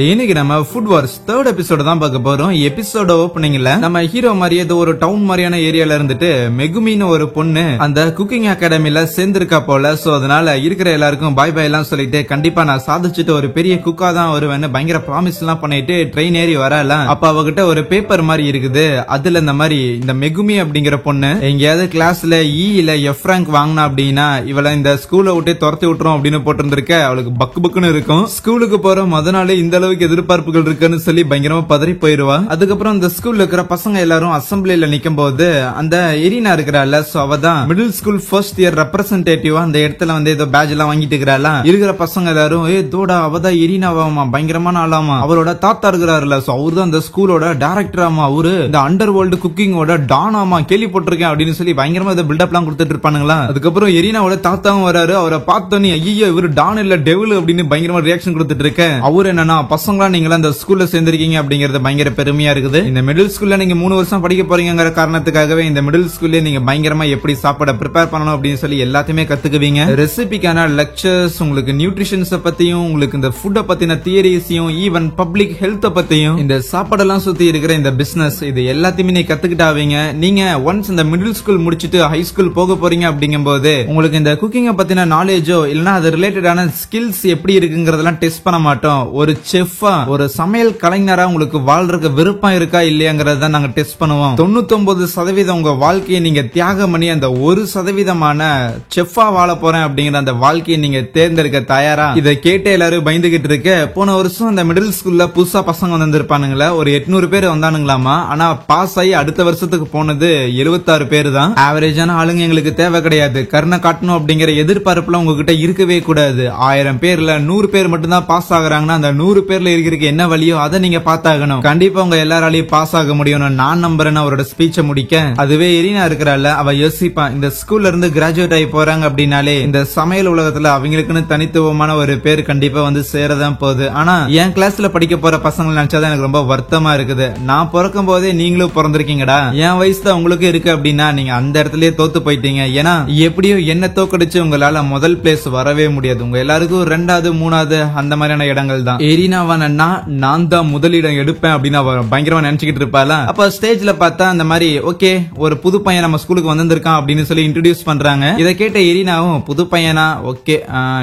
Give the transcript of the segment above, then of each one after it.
இன்னைக்கு நம்ம food Wars third எபிசோட தான் பார்க்க போறோம். எபிசோட ஓப்பனிங்ல நம்ம ஹீரோ மாதிரியே ஒரு டவுன் மாதிரியான ஏரியால இருந்துட்டு மெகுமின்னு ஒரு பொண்ணு அந்த குக்கிங் அகாடமில சேர்ந்திருக்கா போல. சோ அதனால இருக்கிற எல்லாருக்கும் பாய் பாய் எல்லாம் சொல்லிட்டு கண்டிப்பா நான் சாதிச்சுட்டு ஒரு பெரிய குக்கா தான் வருவேன்னு பயங்கர ப்ராமிஸ் எல்லாம் பண்ணிட்டு ட்ரெயின் ஏறி வரலாம். அப்ப அவகிட்ட ஒரு பேப்பர் மாதிரி இருக்குது. அதுல இந்த மாதிரி இந்த மெகுமி அப்படிங்கிற பொண்ணு எங்கேயாவது கிளாஸ்ல இல்ல எஃப் ரேங்க் வாங்கினா அப்படின்னா இவளை இந்த ஸ்கூலை விட்டு துரத்தி விட்டுரும் அப்படின்னு போட்டிருந்திருக்க. அவளுக்கு பக்கு பக்குன்னு இருக்கும். ஸ்கூலுக்கு போற முத நாள் இந்த அளவுக்கு எதிர்பார்ப்புகள் இருக்குன்னு சொல்லி பயங்கரமா பதறி போயிருவா. அதுக்கப்புறம் இந்த ஸ்கூல்ல இருக்கிற பசங்க எல்லாரும் அசம்பிளில நிக்கும் போது அந்த எரினா இருக்கிறாள். சோ அவதான் மிடில் ஸ்கூல் ஃபர்ஸ்ட் இயர் ரெப்ரசன்டேட்டிவா அந்த இடத்துல வந்து ஏதோ பேட்ஜ் எல்லாம் வாங்கிட்டு இருக்கிறாளா. இருக்கிற பசங்க எல்லாரும் தோடா அவதான் எரினாவாமா, பயங்கரமான ஆளாமா, அவரோட தாத்தா இருக்கிறாருல. சோ அவரு தான் அந்த ஸ்கூலோட டைரக்டர் ஆமா, அவரு இந்த அண்டர் வேர்ல்டு குக்கிங்கோட டான் ஆமா, கேள்விப்பட்டிருக்கேன் அப்படின்னு சொல்லி பயங்கரமா இதை பில்டப் எல்லாம் கொடுத்துட்டு இருப்பானுங்களா. அதுக்கப்புறம் எரினாவோட தாத்தாவும் வராரு. அவரை பார்த்தோன்னே ஐயோ இவரு டான் இல்ல டெவில் அப்படின்னு பயங்கரமா ரியாக்ஷன் கொடுத்துட்டு இருக்க. அவரு என்னன்னா பசங்களா நீங்களா இந்த ஸ்கூல்ல சேர்ந்திருக்கீங்க அப்படிங்கறது பயங்கர பெருமையா இருக்குது. இந்த மிடில் ஸ்கூல்ல நீங்க 3 வருஷம் படிக்க போறீங்கிற காரணத்துக்காகவே இந்த மிடில் ஸ்கூல்ல நீங்க பயங்கரமா எப்படி சாப்பாட ப்ரிப்பேர் பண்ணணும் அப்படின்னு சொல்லி எல்லாத்தையுமே கத்துக்குவீங்க. ரெசிபிக்கான லெக்சர்ஸ், உங்களுக்கு நியூட்ரிஷன்ஸ் பத்தியும், உங்களுக்கு இந்த ஃபுட்ட பத்தின தியரிஸையும், ஈவன் பப்ளிக் ஹெல்த் பத்தியும், இந்த சாப்பாடெல்லாம் சுத்தி இருக்கிற இந்த பிசினஸ், இது எல்லாத்தையுமே நீங்க கத்துக்கிட்டாவீங்க. நீங்க ஒன்ஸ் இந்த மிடில் ஸ்கூல் முடிச்சிட்டு ஹை ஸ்கூல் போக போறீங்க அப்படிங்கும் போது உங்களுக்கு இந்த குக்கிங்க பத்தின நாலேஜோ இல்லனா அது ரிலேட்டடான ஸ்கில்ஸ் எப்படி இருக்குங்கிறதெல்லாம் டெஸ்ட் பண்ண மாட்டோம். ஒரு செஃப்பா, ஒரு சமையல் கலைஞரா உங்களுக்கு வாழ்றதுக்கு விருப்பம் இருக்கா இல்லையாங்கிறத நாங்க டெஸ்ட் பண்ணுவோம். 99% உங்க வாழ்க்கையை நீங்க தியாகம் பண்ணி அந்த 1% செஃப்பா வாழ போறேன் அப்படிங்கிற அந்த வாழ்க்கையை நீங்க தேர்ந்தெடுக்க தயாரா? இதை கேட்டு எல்லாரும் பயந்துகிட்டு இருக்க. போன வருஷம் அந்த மிடில் ஸ்கூல்ல புதுசா பசங்க வந்திருப்பானுங்களா, ஒரு 800 பேர் வந்தானுங்களாமா. ஆனா பாஸ் ஆகி அடுத்த வருஷத்துக்கு போனது 76 பேர் தான். ஆவரேஜான ஆளுங்க எங்களுக்கு தேவை கிடையாது, கருணை காட்டணும் அப்படிங்கிற எதிர்பார்ப்புல உங்ககிட்ட இருக்கவே கூடாது. 1000 பேர்ல 100 பேர் மட்டும் தான் பாஸ் ஆகுறாங்கன்னா அந்த 100 பேர்ல இருக்கிறதுக்கு என்ன வழியோ அதை நீங்க பார்த்தாகணும். கண்டிப்பா உங்க எல்லாராலையும் பாஸ் ஆக முடியும் நான் நம்புறேன்னு அவரோட ஸ்பீச்சை முடிக்க. அதுவே எரினா இருக்கிறாள், அவ யோசிப்பா இந்த ஸ்கூல்ல இருந்து கிராஜுவேட் ஆகி போறாங்க அப்படின்னாலே இந்த சமையல் உலகத்துல அவங்களுக்குன்னு தனித்துவமான ஒரு பேர் கண்டிப்பா வந்து சேரதான் போகுது. ஆனா என் கிளாஸ்ல படிக்க போற பசங்களை நினைச்சாதான் எனக்கு ரொம்ப வருத்தமா இருக்குது. நான் பிறக்கும் போதே நீங்களும் பிறந்திருக்கீங்கடா, என் வயசு தான் உங்களுக்கு இருக்கு அப்படின்னா நீங்க அந்த இடத்துலயே தோத்து போயிட்டீங்க. ஏன்னா எப்படியோ என்ன தோக்கடிச்சு உங்களால முதல் பிளேஸ் வரவே முடியாது. உங்க எல்லாருக்கும் 2வது 3வது அந்த மாதிரியான இடங்கள் தான். எரினாவானா நான் தான் முதலிடம் எடுப்பேன் அப்படின்னு பயங்கரமா நினைச்சுக்கிட்டு இருப்பாளா. அப்ப ஸ்டேஜ்ல பார்த்தா அந்த மாதிரி ஓகே ஒரு புது பையன் நம்ம ஸ்கூலுக்கு வந்திருக்கான் அப்படின்னு சொல்லி இன்ட்ரோடியூஸ் பண்றாங்க. இதை கேட்ட எரினாவும் புது பையனா, ஓகே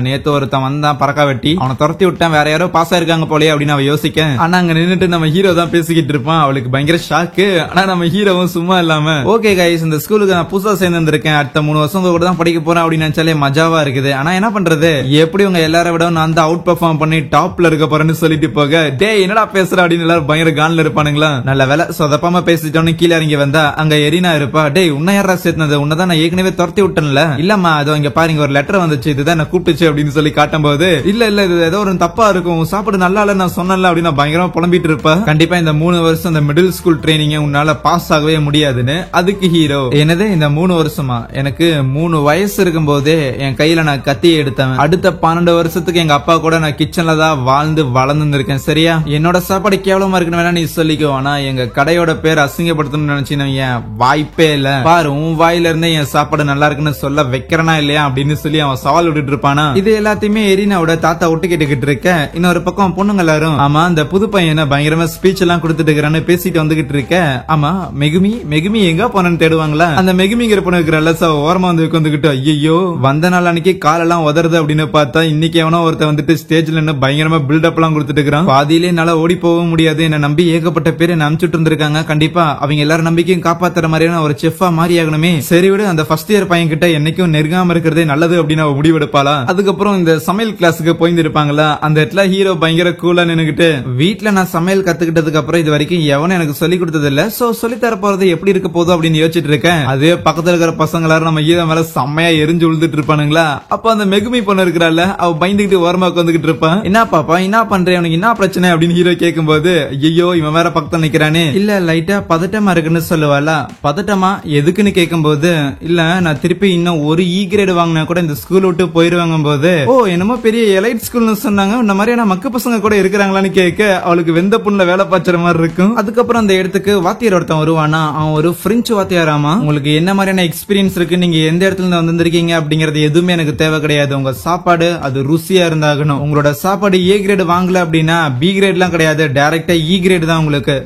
நேத்து ஒருத்தன் வந்தான் பறக்கா வெட்டி, அவனை துரத்தி விட்டேன், வேற யாரோ பாஸ் ஆயிருக்காங்க போலயே அப்படின்னு அவ யோசிக்க. ஆனா அங்க நின்னுட்டு நம்ம ஹீரோ தான் பேசிக்கிட்டு இருப்பான். அவளுக்கு பயங்கர ஷாக்கு. ஆனா நம்ம ஹீரோவும் சும்மா இல்லாம ஓகே கைஸ் இந்த ஸ்கூலுக்கு நான் புதுசா சேர்ந்திருக்கேன், அடுத்த 3 வருஷம் கூட தான் படிக்க போறேன் அப்படின்னு நினைச்சாலே மஜாவா இருக்குது. ஆனா என்ன பண்றது, எப்படி உங்க எல்லாரை விட நான் தான் அவுட் பெர்ஃபார்ம் பண்ணி டாப்ல இருக்க போறேன்னு சொல்லிட்டு போக, டே என்னடா பேசுற அப்படின்னு எல்லாரும் பயங்கர கான்ல இருப்பானுங்களா. நல்ல வேலை சொதப்பாம பேசிட்டோன்னு கீழே இறங்கி வந்தா அங்க எரினா இருப்பா. டே உன்ன யாரா சேர்த்தது, உன்னதான் நான் ஏற்கனவே துரத்தி விட்டேன்ல. இல்லம்மா அதோ இங்க பாருங்க ஒரு லெட்டர் வந்துச்சு, இதுதான் நான் கூப்பிட்டுச்சு அப்படின்னு சொல்லி காட்டும் போது இல்ல இது ஏதோ ஒரு தப்பா இருக்கும், சாப்பாடு நல்லா இல்ல நான் சொன்னல அப்படின்னு பயங்கரமா புலம்பிட்டு இருப்பா. கண்டிப்பா இந்த 3 வருஷம் இந்த மிடில் ஸ்கூல் ட்ரைனிங் உன்னால பாஸ் ஆகவே முடியாதுன்னு. அதுக்கு ஹீரோ என்னது இந்த 3 வருஷமா, எனக்கு 3 வயசு இருக்கும் போதே என் கையில நான் கத்தி எடுத்தேன். அடுத்த 12 வருஷத்துக்கு எங்க அப்பா கூட நான் கிச்சன்ல தான் வாழ்ந்து வளர்ந்து இருக்கேன். சரியா, என்னோட சாப்பாடு கேவலமா இருக்குன்னு வேணா நீ சொல்லிக்கோ, ஆனா எங்க கடையோட பேர் அசிங்கப்படுத்தணும்னு நினைச்சீங்க என் வாய்ப்பே இல்ல. பாரு உன் வாயில இருந்தே என் சாப்பாடு நல்லா இருக்குன்னு சொல்ல வைக்கிறனா இல்லையா அப்படின்னு சொல்லி அவன் சவால் விட்டுட்டு இருப்பானா. இது எல்லாத்தையுமே எரினாவோட தாத்தா ஒட்டு கேட்டுக்கிட்டு இருக்க. இன்னொரு பக்கம் பொண்ணுங்க எல்லாரும் ஆமா அந்த புது பையனை பயங்கரமா ஸ்பீச் எல்லாம் கொடுத்துட்டு இருக்கிறான்னு பேசிட்டு வந்துகிட்டு இருக்க. ஆமா மெகுமி எங்க போனன்னு தேடுவாங்களா. அந்த மெகுமிங்கிற பொண்ணு இருக்கிற ஓரமா வந்து உட்காந்துக்கிட்டு ஐயோ வந்த நாள் அன்னைக்கு காலெல்லாம் உதறது அப்படின்னு பார்த்தா இன்னைக்கு எவனோ ஒருத்த வந்துட்டு ஸ்டேஜ்ல என்ன பயங்கரமா பில்டப் எல்லாம் கொடுத்துட்டு இருக்கான். பாதியிலே என்னால ஓடி போக முடியாது, என்ன நம்பி ஏகப்பட்ட பேர் என்ன அனுப்பிச்சுட்டு இருந்திருக்காங்க. கண்டிப்பா அவங்க எல்லாரும் நம்பிக்கையும் காப்பாத்துற மாதிரியான ஒரு செஃப்பா மாறி ஆகணுமே. சரி விடு, அந்த ஃபர்ஸ்ட் இயர் பையன் கிட்ட என்னைக்கும் நெருங்காம இருக்கிறதே நல்லது அப்படின்னு அவ முடிவெடுப்பாளா. அதுக்கப்புறம் இந்த சமையல் கிளாஸுக்கு போயிருப்பாங்களா. அந்த இடத்துல ஹீரோ பயங்கர கூலா நின்னுகிட்டு வீட்டுல நான் சமையல் கத்துக்கிட்டதுக்கு அப்புறம் இது வரைக்கும் எவனும் எனக்கு சொல்லி கொடுத்தது இல்ல, சோ சொல்லி தர போறது எப்படி இருக்க போதும் அப்படின்னு யோசிச்சுட்டு இருக்கேன். அதே பக்கத்துல இருக்கிற பசங்க எல்லாரும் நம்ம ஹீரோ மேல செம்மையா எரிஞ்சு விழுந்துட்டு இருப்பானுங்களா. அப்ப அந்த மெகுமி பொண்ணு இருக்கிறாள், அவ பயந்துகிட்டு ஓரமா உட்காந்துக்கிட்டு இருப்பான். என்ன பாப்பா என்ன பண்றேன், உனக்கு என்ன பிரச்சனை அப்படின்னு ஹீரோ கேட்கும் போது ஐயோ இவன் வேற பக்கத்துல நிக்கிறானே. இல்ல லைட்டா பதட்டமா இருக்குன்னு சொல்லுவாளா. பதட்டமா எதுக்குன்னு கேட்கும் போது இல்ல நான் திருப்பி இன்னும் ஒரு கிரேட் வாங்கினா கூட இந்த ஸ்கூல் விட்டு போயிருவாங்க போது, ஓ என்னமோ பெரிய எலைட் ஸ்கூல்னு சொன்னாங்க, இந்த மாதிரியான மக்க பசங்க கூட இருக்கிறாங்களான்னு கேட்க அவளுக்கு வெந்த புண்ணுல வேலை பாய்ச்சற மாதிரி இருக்கும். அதுக்கப்புறம் அந்த இடத்துக்கு வாத்தியார் ஒருத்தன் வருவானா. அவன் ஒரு பிரெஞ்சு வாத்தியாராமா. உங்களுக்கு என்ன மாதிரியான எக்ஸ்பீரியன்ஸ் இருக்கு, நீங்க எந்த இடத்துல இருந்து வந்திருக்கீங்க அப்படிங்கறது எதுவுமே எனக்கு தேவை கிடையாது. உங்க சாப்பாடு அது ருசியா இருந்தாகணும். உங்களோட சாப்பாடு ஏ கிரேட் வாங்கல சாப்பிடல அப்படின்னா பி கிரேட்லாம் கிடையாது, டைரக்டா இ கிரேட் தான் உங்களுக்கு.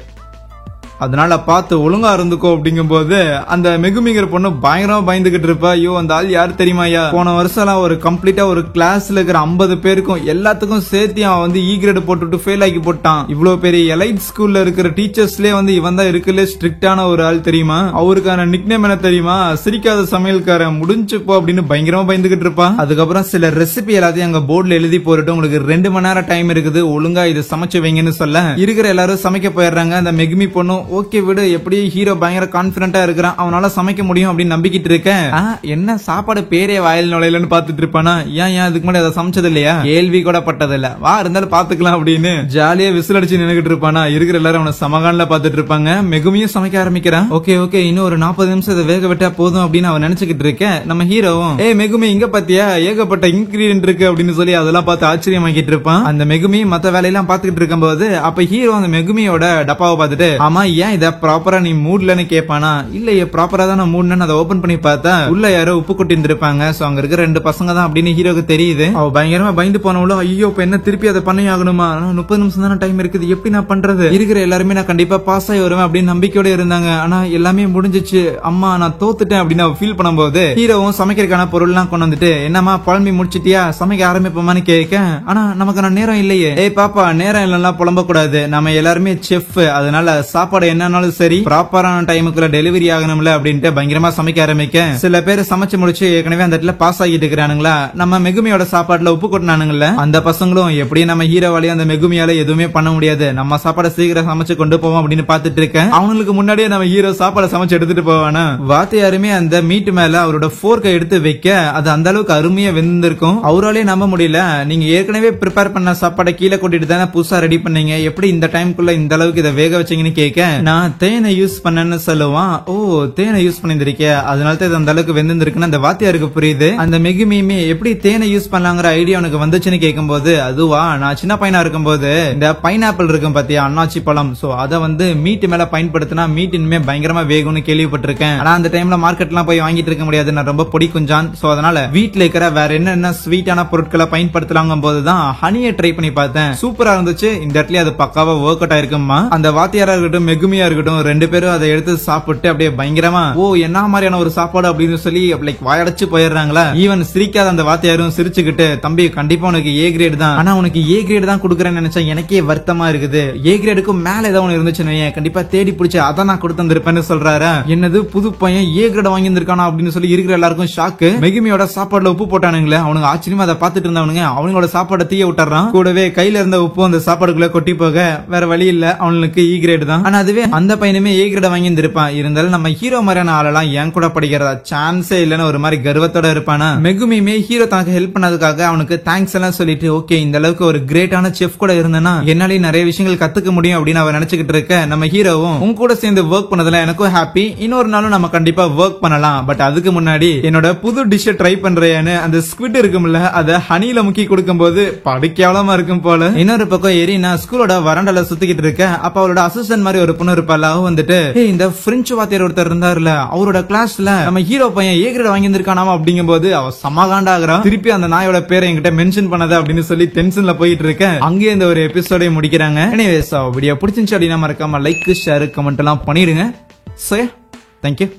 அதனால பார்த்து ஒழுங்கா இருந்துக்கோ அப்படிங்கும் போது அந்த மெகுமிங்கிற பொண்ணு பயங்கரமா பயந்துகிட்டு இருப்பா. ஐயோ அந்த ஆள் யாரு தெரியுமாயா, போன வருஷம் ஒரு கம்ப்ளீட்டா ஒரு கிளாஸ்ல இருக்கிற 50 பேருக்கும் எல்லாத்துக்கும் சேர்த்து அவன் வந்து இ கிரேட் போட்டுட்டு ஃபெயில் ஆகி போட்டான். இவ்வளவு பெரிய எலைட் ஸ்கூல்ல இருக்கிற டீச்சர்ஸ்லயே வந்து இவன் தான் இருக்கல ஸ்ட்ரிக்டான ஒரு ஆள் தெரியுமா. அவருக்கான நிக்நேம் என்ன தெரியுமா, சிரிக்காத சமையல்காரன். முடிஞ்சு போ அப்படின்னு பயங்கரமா பயந்துகிட்டு இருப்பான். அதுக்கப்புறம் சில ரெசிபி எல்லாத்தையும் அங்க போர்டுல எழுதி போட்டு உங்களுக்கு 2 மணி நேரம் டைம் இருக்குது, ஒழுங்கா இது சமைச்சு வைங்கன்னு சொல்ல இருக்கிற எல்லாரும் சமைக்க போயிடுறாங்க. அந்த மெகுமி பொண்ணு ஓகே விடு, எப்படி ஹீரோ பயங்கர கான்பிடண்டா இருக்கிறான், அவனால சமைக்க முடியும் அப்படின்னு நம்பிக்கிட்டு இருக்கேன். என்ன சாப்பாடு பேரே வாயில் நுழையலன்னு பாத்துட்டு இருப்பானா. ஏன் அதுக்கு முன்னாடி அதை சமைச்சது இல்லையா, கேள்வி கூட பட்டது இல்ல, வா இருந்தாலும் பாத்துக்கலாம் அப்படின்னு ஜாலியா விசில் அடிச்சு நின்னுகிட்டு இருப்பானா. இருக்கிற எல்லாரும் அவனை சமகான்ல பாத்துட்டு இருப்பாங்க. மெகுமியும் சமைக்க ஆரம்பிக்கிறான். ஓகே ஓகே இன்னும் ஒரு 40 நிமிஷம் இதை வேக விட்டா போதும் அப்படின்னு அவன் நினைச்சுக்கிட்டு இருக்கேன். நம்ம ஹீரோவும் மெகுமி இங்க பாத்தியா ஏகப்பட்ட இன்கிரீடியன்ட் இருக்கு அப்படின்னு சொல்லி அதெல்லாம் பார்த்து ஆச்சரியமாக்கிட்டு இருப்பான். அந்த மெகுமி மத்த வேலையெல்லாம் பாத்துக்கிட்டு இருக்கும் போது அப்ப ஹீரோ அந்த மெகுமியோட டப்பாவை பார்த்துட்டு ஆமா ஏன் இத ப்ராப்பரா நீ மூட்லன்னு கேட்பானா. இல்லையே ப்ராப்பரா தான் நான் மூட்னு அதை ஓபன் பண்ணி பார்த்தா உள்ள யாரோ உப்பு கொட்டி இருந்திருப்பாங்க. சோ அங்க இருக்கிற 2 பசங்க தான் அப்படின்னு ஹீரோக்கு தெரியுது. அவ பயங்கரமா பயந்து போனவளோ ஐயோ இப்ப என்ன திருப்பி அதை பண்ணி ஆகணுமா, 30 நிமிஷம் தானே டைம் இருக்குது, எப்படி நான் பண்றது, இருக்கிற எல்லாருமே நான் கண்டிப்பா பாஸ் ஆகி வருவேன் அப்படின்னு நம்பிக்கையோட இருந்தாங்க. ஆனா எல்லாமே முடிஞ்சிச்சு, அம்மா நான் தோத்துட்டேன் அப்படின்னு அவ ஃபீல் பண்ணும்போது ஹீரோவும் சமைக்கிறதுக்கான பொருள் எல்லாம் கொண்டு வந்துட்டு என்னமா குழம்பி முடிச்சிட்டியா சமைக்க ஆரம்பிப்போமான்னு கேட்க. ஆனா நமக்கு நேரம் இல்லையே. பாப்பா நேரம் இல்லைன்னா புலம்ப கூடாது, நம்ம எல்லாருமே செஃப், அதனால சாப்பாடு என்னன்னாலும் சரி ப்ராப்பரான டைமுக்குள்ள டெலிவரி ஆகணும்ல அப்படின்ட்டு பயங்கரமா சமைக்க ஆரம்பிக்க. சில பேர் சமைச்சு முடிச்சு ஏற்கனவே அந்த இடத்துல பாஸ் ஆகிட்டு இருக்கிறானுங்களா. நம்ம மெகுமியோட சாப்பாடுல உப்பு கொட்டினானுங்கல்ல அந்த பசங்களும் எப்படியும் நம்ம ஹீரோவாலையும் அந்த மெகுமியால எதுவுமே பண்ண முடியாது, நம்ம சாப்பாடை சீக்கிரம் சமைச்சு கொண்டு போவோம் அப்படின்னு பாத்துட்டு இருக்கேன். அவங்களுக்கு முன்னாடியே நம்ம ஹீரோ சாப்பாடை சமைச்சு எடுத்துட்டு போவானா. வாத்தியாருமே அந்த மீட் மேல அவரோட ஃபோர்க்கை எடுத்து வைக்க அது அந்த அளவுக்கு அருமையா வெந்திருக்கும். அவராலே நம்ப முடியல, நீங்க ஏற்கனவே ப்ரிப்பேர் பண்ண சாப்பாடை கீழே கொட்டிட்டு தானே புதுசா ரெடி பண்ணீங்க, எப்படி இந்த டைமுக்குள்ள இந்த அளவுக்கு இதை வேக வச்சீங்கன்னு கேட்க. நான் தேனை யூஸ் பண்ணேன்னு சொல்லுவான். ஓ தேனை யூஸ் பண்ணிருக்கே அதனால தான் அந்த அளவுக்கு வெந்திருக்குன்னு அந்த வாத்தியாருக்கு புரியுது. அந்த மெகுமியுமே எப்படி தேனை யூஸ் பண்ணலாங்கிற ஐடியா உனக்கு வந்துச்சுன்னு கேட்கும்போது அதுவா நான் சின்ன பையனா இருக்கும்போது இந்த பைனாப்பிள் இருக்கும் பாத்தியா அண்ணாச்சி பழம், சோ அதை வந்து மீட் மேல பயன்படுத்தினா மீட் இனிமே பயங்கரமா வேகும்னு கேள்விப்பட்டிருக்கேன். ஆனா அந்த டைம்ல மார்க்கெட்லாம் போய் வாங்கிட்டு இருக்க முடியாது, நான் ரொம்ப பொடி குஞ்சான். சோ அதனால வீட்டுல இருக்கிற வேற என்னென்ன ஸ்வீட்டான பொருட்களை பயன்படுத்தலாங்க போதுதான் ஹனியை ட்ரை பண்ணி பார்த்தேன். சூப்பரா இருந்துச்சு, இந்த இடத்துல அது பக்காவா ஒர்க் அவுட் ஆயிருக்குமா. அந்த வாத்தியாரா இருக்கட்டும் மெகுமியா இருக்கட்டும் 2 பேரும் அதை எடுத்து சாப்பிட்டு அப்படியே பயங்கரமா ஓ என்ன மாதிரியான ஒரு சாப்பாடு அப்படின்னு சொல்லி லைக் வாயடைச்சு போயிடுறாங்களா. ஈவன் சிரிக்காத அந்த வாத்தியாரும் சிரிச்சுக்கிட்டு தம்பி கண்டிப்பா உனக்கு ஏ கிரேட் தான், ஆனா உனக்கு ஏ கிரேட் தான் கொடுக்குறேன்னு நினைச்சா எனக்கே வருத்தமா இருக்குது, ஏ கிரேடுக்கு மேல ஏதாவது இருந்துச்சுன்னு கண்டிப்பா தேடி பிடிச்சி அதான் நான் கொடுத்து வந்திருப்பேன்னு சொல்றாரு. என்னது புது பையன் ஏ கிரேட் வாங்கி இருந்திருக்கானா அப்படின்னு சொல்லி இருக்கிற எல்லாருக்கும் ஷாக்கு. மெகுமியோட சாப்பாடுல உப்பு போட்டானுங்களே அவனுக்கு ஆச்சரியமா அதை பார்த்துட்டு இருந்தவனுங்க அவங்களோட சாப்பாடை தீய விட்டுறான். கூடவே கையில இருந்த உப்பு அந்த சாப்பாடுக்குள்ள கொட்டி போக வேற வழி இல்ல அவனுக்கு இ கிரேட் தான். ஆனா அதுவே அந்த பையனுமே ஏ கிரேட் வாங்கி இருந்திருப்பான். இருந்தாலும் நம்ம ஹீரோ மாதிரியான ஆளெல்லாம் என் கூட படிக்கிறதா சான்ஸே இல்லன்னு ஒரு மாதிரி கர்வத்தோட இருப்பானா. மெகுமியுமே ஹீரோ தனக்கு ஹெல்ப் பண்ணதுக்காக அவனுக்கு தேங்க்ஸ் எல்லாம் சொல்லிட்டு ஓகே இந்த அளவுக்கு ஒரு கிரேட்டான செஃப் கூட இருந்தேன்னா என்னாலே நிறைய விஷயங்கள் கத்துக்க முடியும் அப்படின்னு அவன் நினைச்சுக்கிட்டு இருக்க. நம்ம ஹீரோவும் உன் கூட சேர்ந்து ஒர்க் பண்ணதுல எனக்கும் ஹாப்பி, இன்னொரு நாளும் நம்ம கண்டிப்பா ஒர்க் பண்ணலாம், பட் அதுக்கு முன்னாடி என்னோட புது டிஷ் ட்ரை பண்றேன்னு அந்த ஸ்குவிட் இருக்கும்ல அதை ஹனில முக்கி கொடுக்கும் போது படுக்கையாளமா இருக்கும் போல. இன்னொரு பக்கம் எரினா ஸ்கூலோட வரண்டால சுத்திக்கிட்டு இருக்க. அப்ப அவளோட அசிஸ்டன்ட் மாதிரி ஒரு பொண்ணு இருப்பாள். அவ வந்துட்டு இந்த பிரெஞ்சு வாத்தியார் ஒருத்தர் இருந்தாருல அவரோட கிளாஸ்ல நம்ம ஹீரோ பையன் ஏ கிரேட் வாங்கி இருக்கானாமா அப்படிங்கும் போது அவ சமகாண்டாகிறா. திருப்பி அந்த நாயோட பேரை என்கிட்ட மென்ஷன் பண்ணத அப்படின்னு சொல்லி டென்ஷன்ல போயிட்டு இருக்க. அங்கேயே இந்த ஒரு எபிசோட முடிக்கிறாங்க. எனிவேஸ் வீடியோ பிடிச்சிருந்துச்சு அப்படின்னா மறக்காம லைக் ஷேர் கமெண்ட் எல்லாம் பண்ணிடுங்க. So thank you.